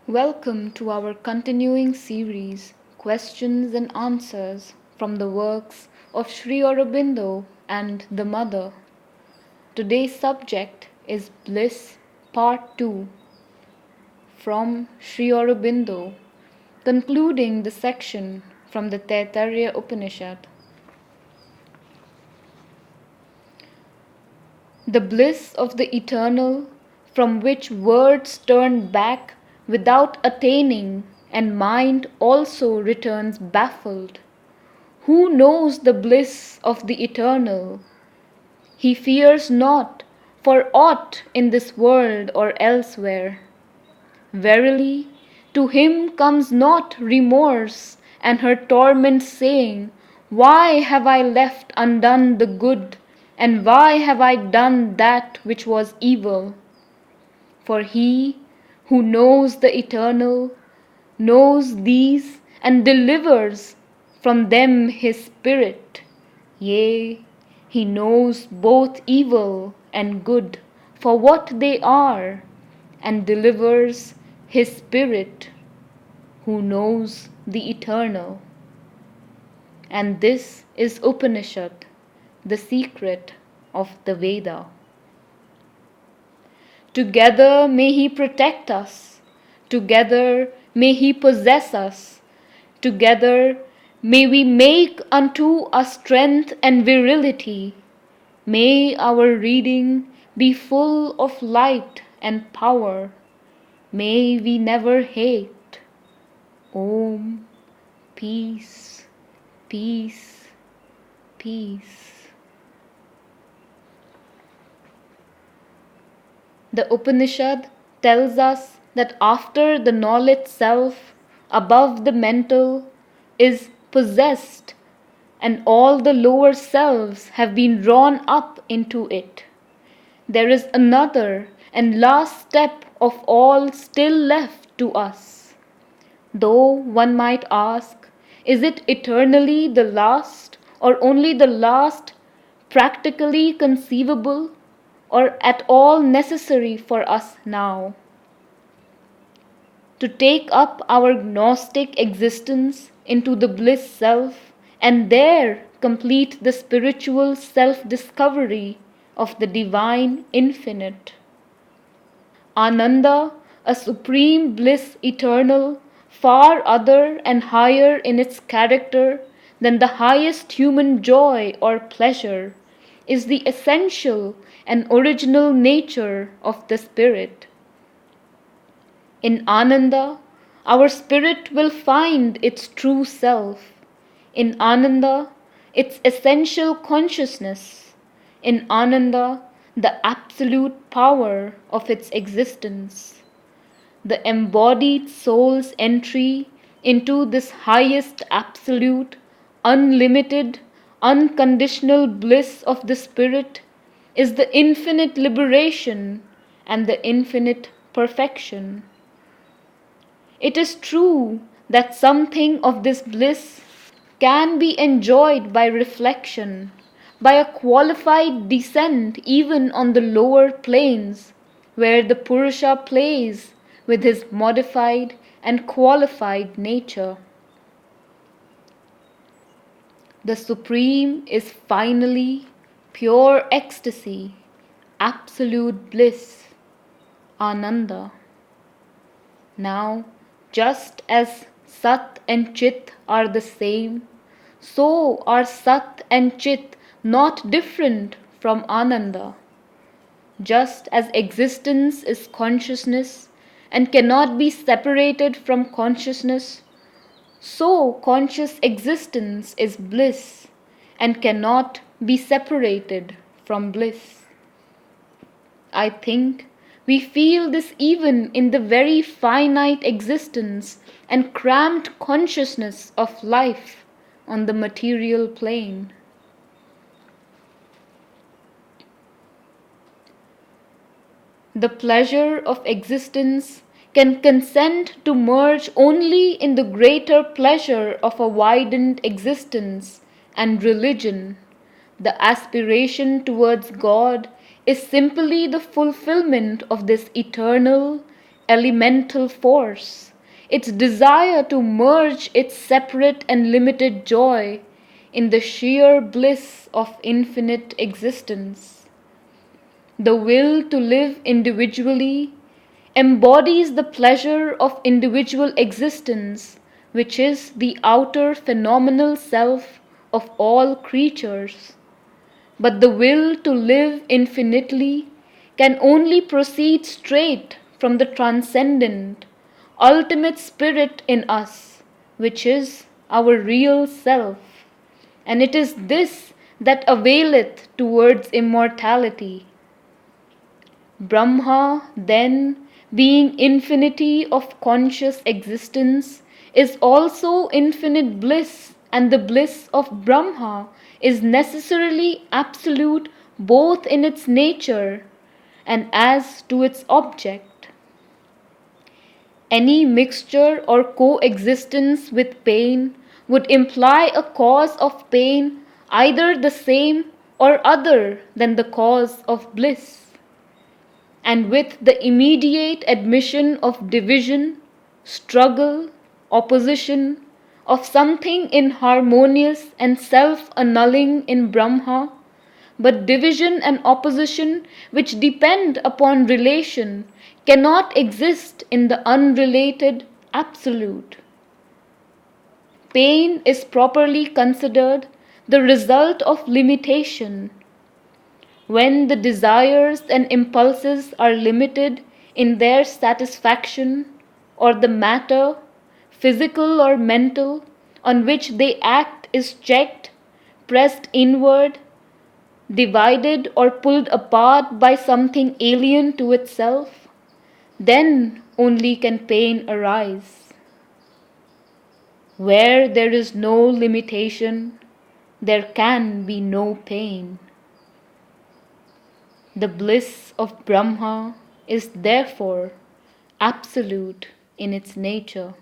Welcome to our continuing series, Questions and Answers from the works of Sri Aurobindo and the Mother. Today's subject is Bliss Part 2 from Sri Aurobindo, concluding the section from the Taittiriya Upanishad. The bliss of the eternal, from which words turn back without attaining, and mind also returns baffled. Who knows the bliss of the eternal? He fears not for aught in this world or elsewhere. Verily, to him comes not remorse and her torment saying, Why have I left undone the good, and why have I done that which was evil? For he who knows the eternal knows these and delivers from them his spirit. Yea, he knows both evil and good for what they are, and delivers his spirit who knows the eternal. And this is Upanishad, the secret of the Veda. Together may he protect us, together may he possess us, together may we make unto us strength and virility. May our reading be full of light and power. May we never hate. Om, peace, peace, peace. The Upanishad tells us that after the knowledge self, above the mental, is possessed, and all the lower selves have been drawn up into it, there is another and last step of all still left to us. Though one might ask, is it eternally the last, or only the last practically conceivable, or at all necessary for us now? To take up our Gnostic existence into the bliss self and there complete the spiritual self-discovery of the divine infinite. Ananda, a supreme bliss eternal, far other and higher in its character than the highest human joy or pleasure, is the essential and original nature of the spirit. In Ananda, our spirit will find its true self. In Ananda, its essential consciousness. In Ananda, the absolute power of its existence. The embodied soul's entry into this highest absolute, unlimited, unconditional bliss of the spirit is the infinite liberation and the infinite perfection. It is true that something of this bliss can be enjoyed by reflection, by a qualified descent even on the lower planes, where the Purusha plays with his modified and qualified nature. The Supreme is finally pure ecstasy, absolute bliss, Ananda. Now, just as Sat and Chit are the same, so are Sat and Chit not different from Ananda. Just as existence is consciousness and cannot be separated from consciousness, so conscious existence is bliss and cannot be separated from bliss. I think we feel this even in the very finite existence and cramped consciousness of life on the material plane. The pleasure of existence can consent to merge only in the greater pleasure of a widened existence and religion. The aspiration towards God is simply the fulfillment of this eternal, elemental force, its desire to merge its separate and limited joy in the sheer bliss of infinite existence. The will to live individually embodies the pleasure of individual existence, which is the outer phenomenal self of all creatures. But the will to live infinitely can only proceed straight from the transcendent, ultimate spirit in us, which is our real self. And it is this that availeth towards immortality. Brahma, then, being infinity of conscious existence, is also infinite bliss, and the bliss of Brahma is necessarily absolute both in its nature and as to its object. Any mixture or coexistence with pain would imply a cause of pain either the same or other than the cause of bliss. And with the immediate admission of division, struggle, opposition, of something inharmonious and self-annulling in Brahma, but division and opposition which depend upon relation cannot exist in the unrelated Absolute. Pain is properly considered the result of limitation. When the desires and impulses are limited in their satisfaction, or the matter, physical or mental, on which they act is checked, pressed inward, divided or pulled apart by something alien to itself, then only can pain arise. Where there is no limitation, there can be no pain. The bliss of Brahma is therefore absolute in its nature.